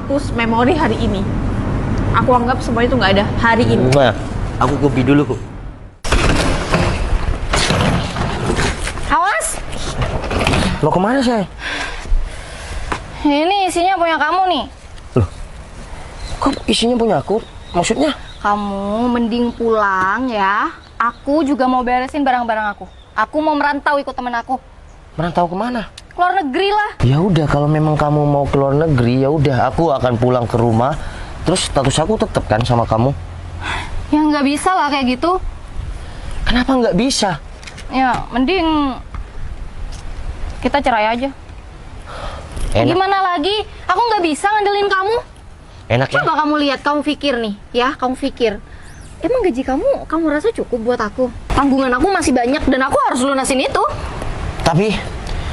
hapus memori hari ini. Aku anggap semua itu nggak ada hari ini. Nah, aku kopi dulu. Awas! Mau kemana sih? Ini isinya punya kamu nih. Loh, kok isinya punya aku? Maksudnya? Kamu mending pulang ya. Aku juga mau beresin barang-barang aku. Aku mau merantau ikut temen aku. Merantau kemana? Keluar negeri lah. Ya udah, kalau memang kamu mau keluar negeri, ya udah, aku akan pulang ke rumah. Terus status aku tetap kan sama kamu? Ya nggak bisa lah kayak gitu. Kenapa nggak bisa? Ya mending kita cerai aja. Enak. Gimana lagi? Aku nggak bisa ngandelin kamu. Enak ya? Coba kamu lihat, kamu pikir nih, ya, kamu pikir. Emang gaji kamu rasa cukup buat aku? Tanggungan aku masih banyak dan aku harus lunasin itu. Tapi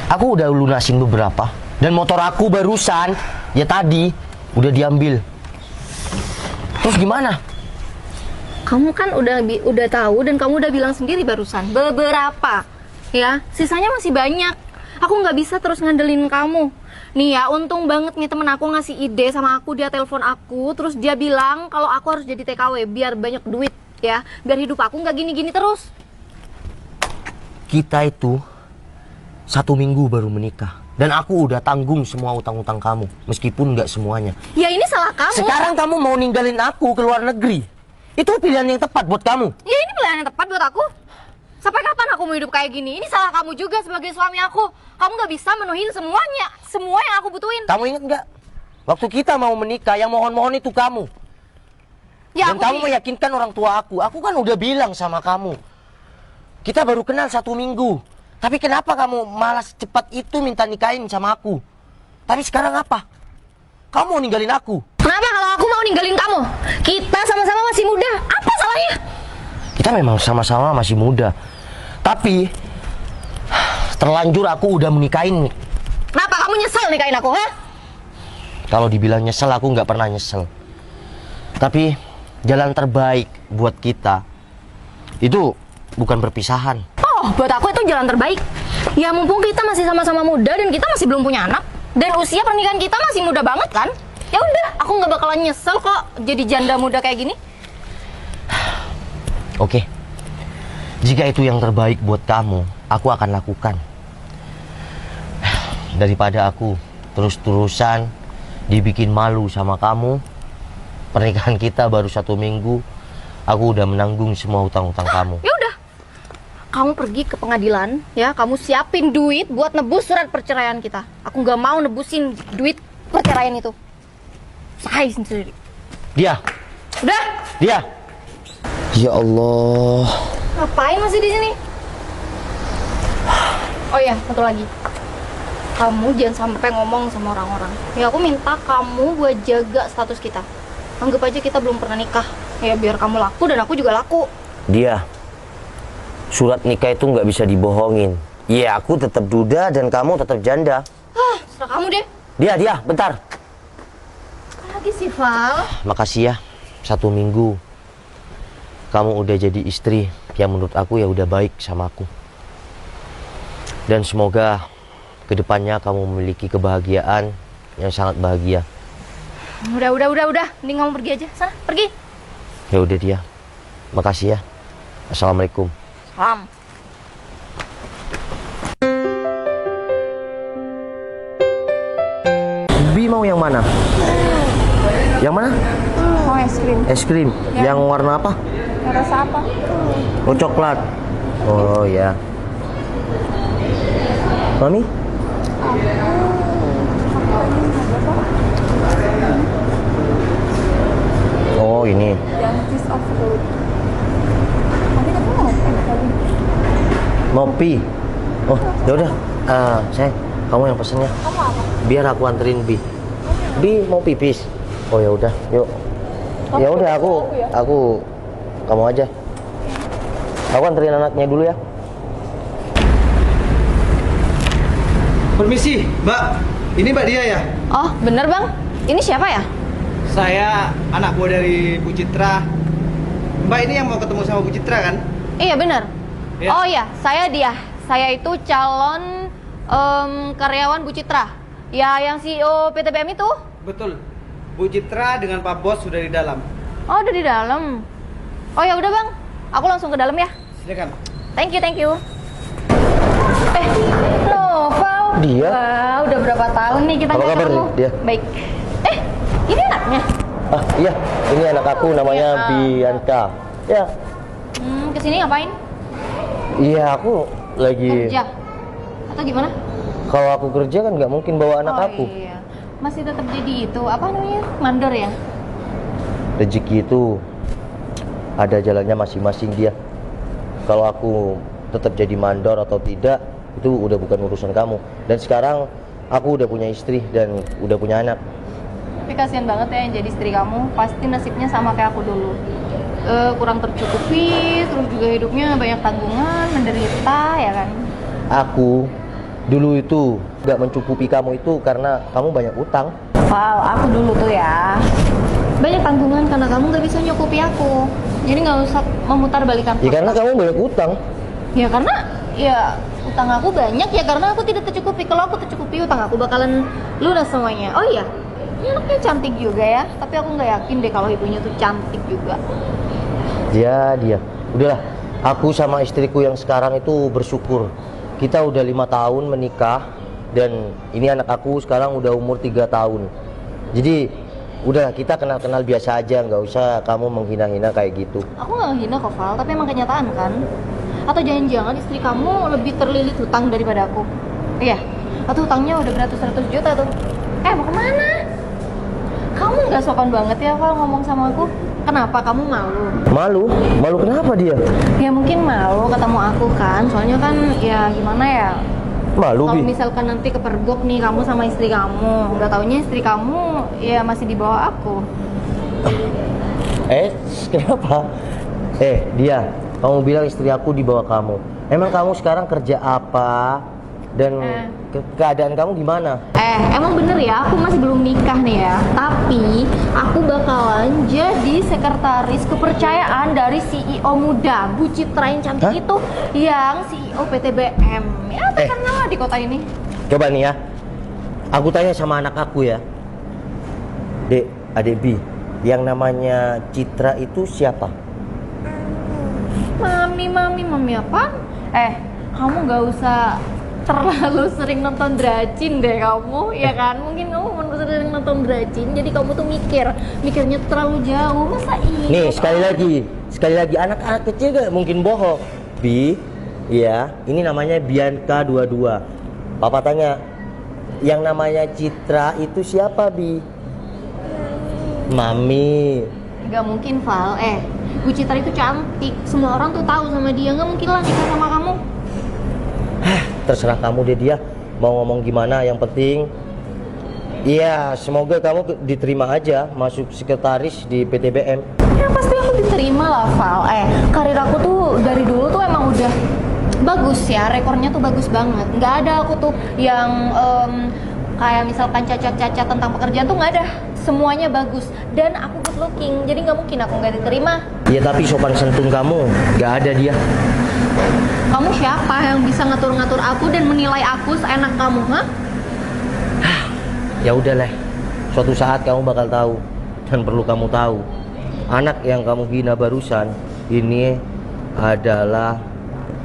aku udah lunasin beberapa. Dan motor aku barusan, ya tadi, udah diambil. Terus gimana? Kamu kan udah tahu dan kamu udah bilang sendiri barusan beberapa, ya. Sisanya masih banyak. Aku nggak bisa terus ngandelin kamu. Nih ya, untung banget nih temen aku ngasih ide sama aku, dia telepon aku, terus dia bilang kalau aku harus jadi TKW biar banyak duit, ya, biar hidup aku nggak gini-gini terus. Kita itu 1 minggu baru menikah. Dan aku udah tanggung semua utang-utang kamu, meskipun nggak semuanya. Ya ini salah kamu. Sekarang kamu mau ninggalin aku ke luar negeri. Itu pilihan yang tepat buat kamu. Ya ini pilihan yang tepat buat aku. Sampai kapan aku mau hidup kayak gini? Ini salah kamu juga sebagai suami aku. Kamu nggak bisa menuhin semuanya, semua yang aku butuhin. Kamu ingat nggak? Waktu kita mau menikah, yang mohon-mohon itu kamu. Ya, Dan kamu meyakinkan orang tua aku. Aku kan udah bilang sama kamu. Kita baru kenal 1 minggu. Tapi kenapa kamu malah secepat itu minta nikahin sama aku? Tapi sekarang apa? Kamu mau ninggalin aku? Kenapa kalau aku mau ninggalin kamu? Kita sama-sama masih muda. Apa salahnya? Kita memang sama-sama masih muda. Tapi terlanjur aku udah menikahin. Kenapa kamu nyesel nikahin aku, ha? Kalau dibilang nyesel, aku nggak pernah nyesel. Tapi jalan terbaik buat kita itu bukan perpisahan. Oh, buat aku itu jalan terbaik. Ya mumpung kita masih sama-sama muda dan kita masih belum punya anak. Dan usia pernikahan kita masih muda banget kan? Ya udah, aku nggak bakalan nyesel kok jadi janda muda kayak gini. Oke. Jika itu yang terbaik buat kamu, aku akan lakukan. Daripada aku terus-terusan dibikin malu sama kamu. Pernikahan kita baru 1 minggu, aku udah menanggung semua hutang-hutang kamu. Ya udah, kamu pergi ke pengadilan, ya, kamu siapin duit buat nebus surat perceraian kita. Aku nggak mau nebusin duit perceraian itu. Saya sendiri. Dia. Udah. Dia. Ya Allah. Ngapain masih di sini? Oh iya, satu lagi. Kamu jangan sampai ngomong sama orang-orang. Ya aku minta kamu buat jaga status kita. Anggap aja kita belum pernah nikah. Ya biar kamu laku dan aku juga laku. Dia. Surat nikah itu nggak bisa dibohongin. Iya, aku tetap duda dan kamu tetap janda. Serah kamu deh. Dia, bentar. Apa lagi sih, Val? Makasih ya, 1 minggu kamu udah jadi istri yang menurut aku ya udah baik sama aku. Dan semoga kedepannya kamu memiliki kebahagiaan yang sangat bahagia. Udah. Mending kamu pergi aja. Sana, pergi. Ya udah dia. Makasih ya. Assalamualaikum. Salam. Bi mau yang mana? Yang mana? Mau es krim. Es krim. Ya. Yang warna apa? Rasa apa? Oh, coklat. Oh ya. Mami? Oh ini. Yang piece of fruit. Nanti kamu mau tadi. Mopi. Oh, ya udah. Sayang, kamu yang pesennya. Kamu apa? Biar aku anterin Bi. Bi mau pipis. Oh ya udah, yuk. Ya udah aku kamu aja. Aku anterin anaknya dulu ya. Permisi, Mbak. Ini Mbak Dia ya? Oh, bener bang. Ini siapa ya? Saya anak buah dari Bu Citra. Mbak ini yang mau ketemu sama Bu Citra kan? Iya bener. Iya. Oh iya, saya dia. Saya itu calon karyawan Bu Citra. Ya, yang CEO PTBM itu. Betul. Bu Citra dengan Pak Bos sudah di dalam. Oh, udah di dalam. Oh ya udah bang, aku langsung ke dalam ya. Silakan. Thank you. Loh, Val. Dia? Wah, udah berapa tahun nih kita Apa nggak kabar, ketemu? dia? Baik. Ini anaknya. Ah iya, ini anak aku namanya Ya. Bianca. Ya, Kesini ngapain? iya aku lagi. Kerja? Atau gimana? Kalau aku kerja kan nggak mungkin bawa anak aku. Iya. Masih tetap jadi itu, apa namanya? Mandor ya? Rezeki itu ada jalannya masing-masing dia. Kalau aku tetap jadi mandor atau tidak, itu udah bukan urusan kamu. Dan sekarang aku udah punya istri dan udah punya anak. Tapi kasihan banget ya yang jadi istri kamu. Pasti nasibnya sama kayak aku dulu. Kurang tercukupi, terus juga hidupnya banyak tanggungan, menderita ya kan? Aku dulu itu nggak mencukupi kamu itu karena kamu banyak utang. Wow, aku dulu tuh ya banyak tanggungan karena kamu nggak bisa nyukupi aku. Jadi nggak usah memutar balikan. Ya karena kamu banyak utang. Ya karena ya utang aku banyak ya karena aku tidak tercukupi. Kalau aku tercukupi utang aku bakalan lunas semuanya. Oh iya, ini anaknya cantik juga ya. Tapi aku nggak yakin deh kalau ibunya tuh cantik juga. Dia. Udahlah, aku sama istriku yang sekarang itu bersyukur. Kita udah 5 tahun menikah dan ini anak aku sekarang udah umur 3 tahun. Jadi udah kita kenal-kenal biasa aja, nggak usah kamu menghina-hina kayak gitu. Aku nggak ngehina kok Val, tapi emang kenyataan kan. Atau jangan-jangan istri kamu lebih terlilit hutang daripada aku? Iya, atau hutangnya udah beratus-ratus juta tuh. Mau kemana? Kamu nggak sopan banget ya Val ngomong sama aku. Kenapa kamu malu? Malu? Malu kenapa dia? Ya mungkin malu ketemu aku kan. Soalnya kan ya gimana ya. Malu, Kalau Bi? misalkan nanti kepergok nih kamu sama istri kamu, nggak taunya istri kamu ya masih di bawah aku. Kenapa? Dia, kamu bilang istri aku di bawah kamu. Emang kamu sekarang kerja apa? Dan keadaan kamu gimana? Emang bener ya, aku masih belum nikah nih ya. Tapi aku bakalan jadi sekretaris kepercayaan dari CEO muda Bu Citra yang cantik itu, yang CEO PTBM. Ya terkenal lah di kota ini. Coba nih ya, aku tanya sama anak aku ya. Adik Bi, yang namanya Citra itu siapa? Mami apa? Kamu gak usah terlalu sering nonton Dracin deh kamu, ya kan? Mungkin kamu sering nonton Dracin, jadi kamu tuh mikirnya terlalu jauh. Masa ini? Nih, sekali lagi anak-anak kecil gak mungkin bohong. Bi, ya, ini namanya Bianca 22. Papa tanya, yang namanya Citra itu siapa, Bi? Mami. Gak mungkin, Val. Bu Citra itu cantik. Semua orang tuh tahu sama dia. Gak mungkin lah nikah sama kamu. Terserah kamu deh dia mau ngomong gimana, yang penting iya semoga kamu diterima aja masuk sekretaris di PTBM. Ya pasti aku diterima lah Val. Karir aku tuh dari dulu tuh emang udah bagus ya, rekornya tuh bagus banget. Nggak ada aku tuh yang kayak misalkan cacat-cacat tentang pekerjaan tuh nggak ada. Semuanya bagus dan aku good looking, jadi nggak mungkin aku nggak diterima. Ya tapi sopan santun kamu nggak ada dia. Kamu siapa yang bisa ngatur-ngatur aku dan menilai aku seenak kamu, ha? Ya udahlah, suatu saat kamu bakal tahu. Dan perlu kamu tahu, anak yang kamu hina barusan ini adalah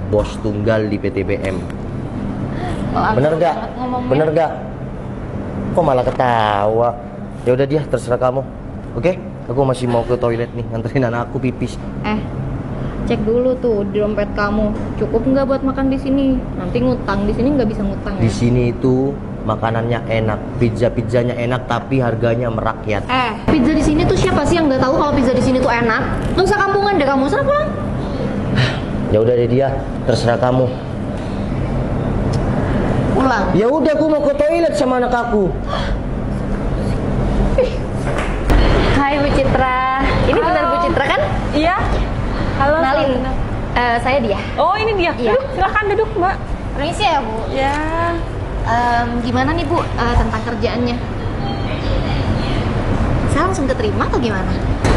bos tunggal di PTBM. Bener gak? Bener gak? Kok malah ketawa? Ya udah dia, terserah kamu. Oke? Aku masih mau ke toilet nih, nganterin anak aku pipis. Cek dulu tuh di dompet kamu, cukup nggak buat makan di sini? Nanti ngutang di sini nggak bisa ngutang Di ya? sini itu makanannya enak, pizzanya enak, tapi harganya merakyat. Pizza di sini tuh siapa sih yang nggak tahu kalau pizza di sini tuh enak? Nggak usah kampungan deh kamu, sana pulang. Ya udah deh dia, terserah kamu. Pulang. Ya udah, aku mau ke toilet sama anak aku. Hai Bu Citra, ini benar Bu Citra kan? Iya. Halo. Kenalin, saya dia. Oh, ini dia. Iya. Duduk, silakan duduk, Mbak. Permisi ya Bu. Ya. Gimana nih Bu tentang kerjaannya? Saya langsung keterima atau gimana?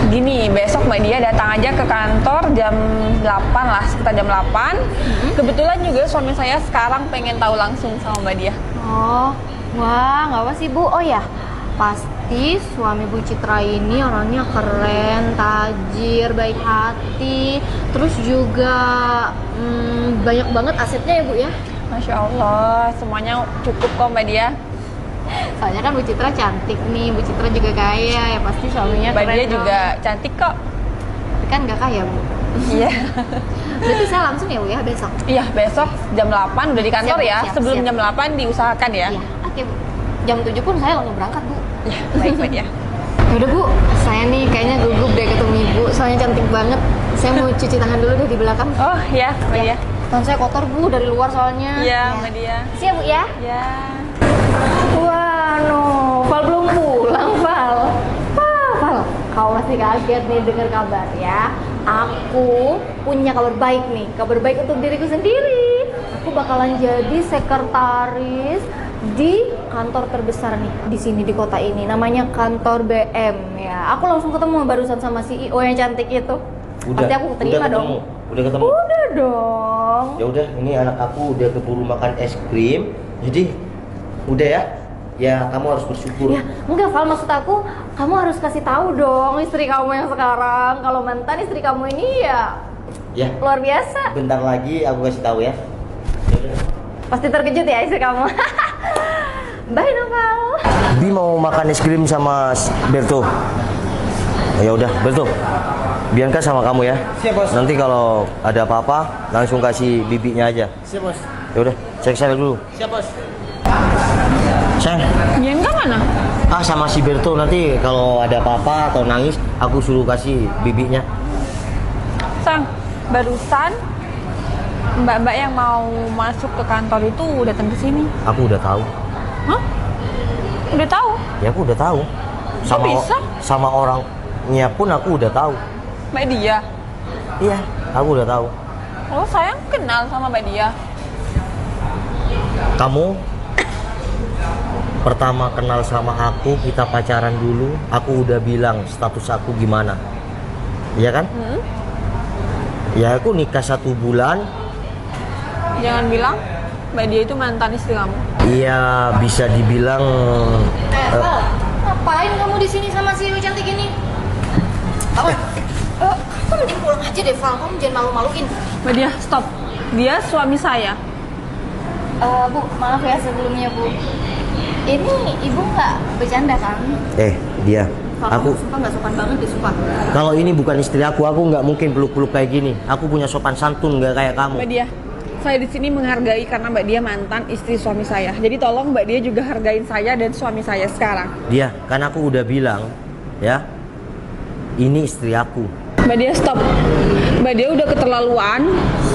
Gini, besok Mbak Dia datang aja ke kantor jam 8 lah, sekitar jam 8. Kebetulan juga suami saya sekarang pengen tahu langsung sama Mbak Dia. Oh, wah nggak apa sih Bu? Oh ya, pasti berarti suami Bu Citra ini orangnya keren, tajir, baik hati, terus juga banyak banget asetnya ya Bu ya? Masya Allah, semuanya cukup kok Mbak Dia. Soalnya kan Bu Citra cantik nih, Bu Citra juga kaya, ya pasti suaminya Mbak keren Dia dong. juga cantik kok. Tapi kan nggak kaya Bu. Iya. Berarti saya langsung ya Bu ya besok? Iya, besok jam 8 udah di kantor Siap, ya. siap, Sebelum siap. jam 8 diusahakan ya. Iya, oke Bu. Jam 7 pun saya langsung berangkat Bu. Iya, baik Mbak Dia. Yaudah Bu, saya nih kayaknya gugup deh ketemu Ibu, soalnya cantik banget. Saya mau cuci tangan dulu deh di belakang. Oh iya, Mbak Dia. Tangan saya kotor Bu, dari luar soalnya. Iya, Mbak Dia. Siap Bu ya? Iya. Wah, no, Val belum pulang, Val. Val, kau pasti kaget nih dengar kabar ya. Aku punya kabar baik nih, kabar baik untuk diriku sendiri. Aku bakalan jadi sekretaris di kantor terbesar nih di sini di kota ini. Namanya kantor BM ya. Aku langsung ketemu barusan sama CEO yang cantik itu. Pasti aku terima dong. Udah ketemu. Udah dong. Ya udah, ini anak aku udah keburu makan es krim. Jadi udah ya. Ya, kamu harus bersyukur. Ya, enggak Val, maksud aku kamu harus kasih tahu dong istri kamu yang sekarang kalau mantan istri kamu ini ya Ya, luar biasa. bentar lagi aku kasih tahu ya. Yaudah. Pasti terkejut ya istri kamu. Bye Noval. Bi mau makan es krim sama Berto. Ya udah, Berto. Bianca sama kamu ya. Siap, Bos. Nanti kalau ada apa-apa langsung kasih bibinya aja. Siap, Bos. Ya udah, cek dulu. Siap, Bos. Sayang. Bianca mana? Sama si Berto, nanti kalau ada apa-apa atau nangis aku suruh kasih bibinya. Sang, barusan mbak-mbak yang mau masuk ke kantor itu datang ke sini. Aku udah tahu. Hah? Udah tahu? Ya aku udah tahu. bisa? Sama orangnya pun aku udah tahu. Mbak Dia. Iya, aku udah tahu. Oh, sayang kenal sama Mbak Dia. Kamu pertama kenal sama aku, kita pacaran dulu, aku udah bilang status aku gimana. Iya kan? Ya aku nikah 1 bulan. Jangan bilang Mbak Dia itu mantan istri kamu. Iya, bisa dibilang Val, ngapain kamu di sini sama si Ibu cantik ini? Kamu mending pulang aja deh Val, kamu jangan malu-maluin. Mbak Dia, stop. Dia suami saya. Bu, maaf ya sebelumnya Bu. Ini ibu nggak bercanda kan? dia. Kalau Aku suka nggak sopan banget deh suka. kalau ini bukan istri aku nggak mungkin peluk-peluk kayak gini. Aku punya sopan santun nggak kayak kamu. Mbak Dia, saya di sini menghargai karena Mbak Dia mantan istri suami saya. Jadi tolong Mbak Dia juga hargain saya dan suami saya sekarang. Dia, kan aku udah bilang, ya, ini istri aku. Mbak Dia, stop. Mbak Dia udah keterlaluan.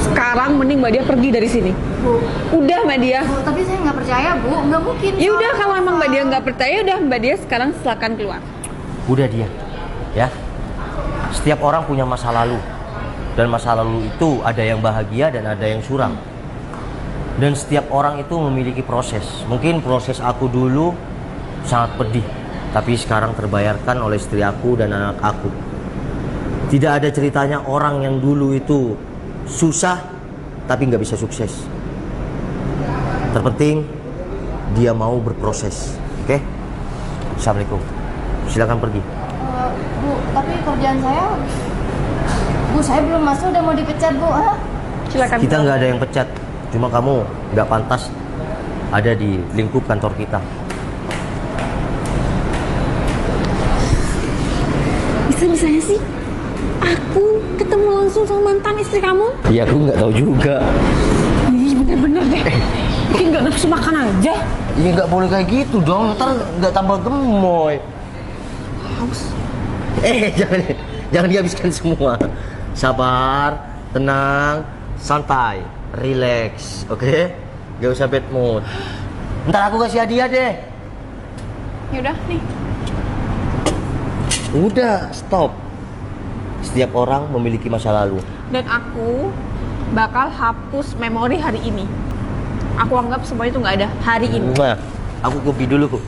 Sekarang mending Mbak Dia pergi dari sini. Bu, Udah Mbak Dia. Bu, tapi saya nggak percaya Bu, nggak mungkin. Ya udah, kalau emang Mbak Dia nggak percaya, udah Mbak Dia sekarang silakan keluar. Udah dia, ya. Setiap orang punya masa lalu, dan masa lalu itu ada yang bahagia dan ada yang suram. Dan setiap orang itu memiliki proses. Mungkin proses aku dulu sangat pedih, tapi sekarang terbayarkan oleh istri aku dan anak aku. Tidak ada ceritanya orang yang dulu itu susah tapi nggak bisa sukses. Terpenting dia mau berproses. Oke? Assalamualaikum. Silakan pergi. Bu, tapi kerjaan saya, Bu, saya belum masuk udah mau dipecat Bu. Hah? Silakan. Kita nggak ada yang pecat, cuma kamu nggak pantas ada di lingkup kantor kita. Bisa-bisanya sih aku ketemu langsung sama mantan istri kamu. Iya, aku nggak tahu juga. Ih, bener-bener deh. Bikin nggak nafsu makan aja. Iya, nggak boleh kayak gitu dong, ntar nggak tambah gemoy. Haus. Jangan dihabiskan semua. Sabar, tenang, santai, relax, oke? Gak usah bad mood. Ntar aku kasih hadiah deh. Yaudah, nih. Udah, stop. Setiap orang memiliki masa lalu. Dan aku bakal hapus memori hari ini. Aku anggap semua itu nggak ada hari ini. Nah, aku kopi dulu kok.